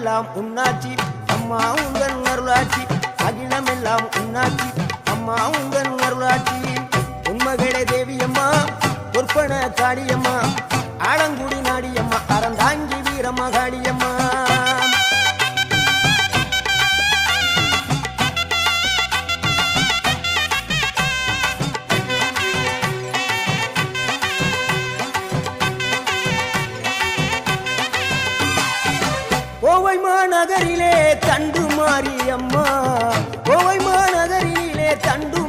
அகிலமெல்லாம் உன்னாட்சி அம்மா உங்கள் அருளாட்சி அகிலமெல்லாம் உன்னாட்சி அம்மா உங்கள் அருளாட்சி உண்மகளே தேவியம்மா பொற்பன காளியம்மா ஆலங்குடி நாடியம்மா அறந்தாங்கி வீரம்மா காளியம்மா கோவை மாநகரிலே தண்டு மாரியம்மா கோவை மாநகரிலே தண்டு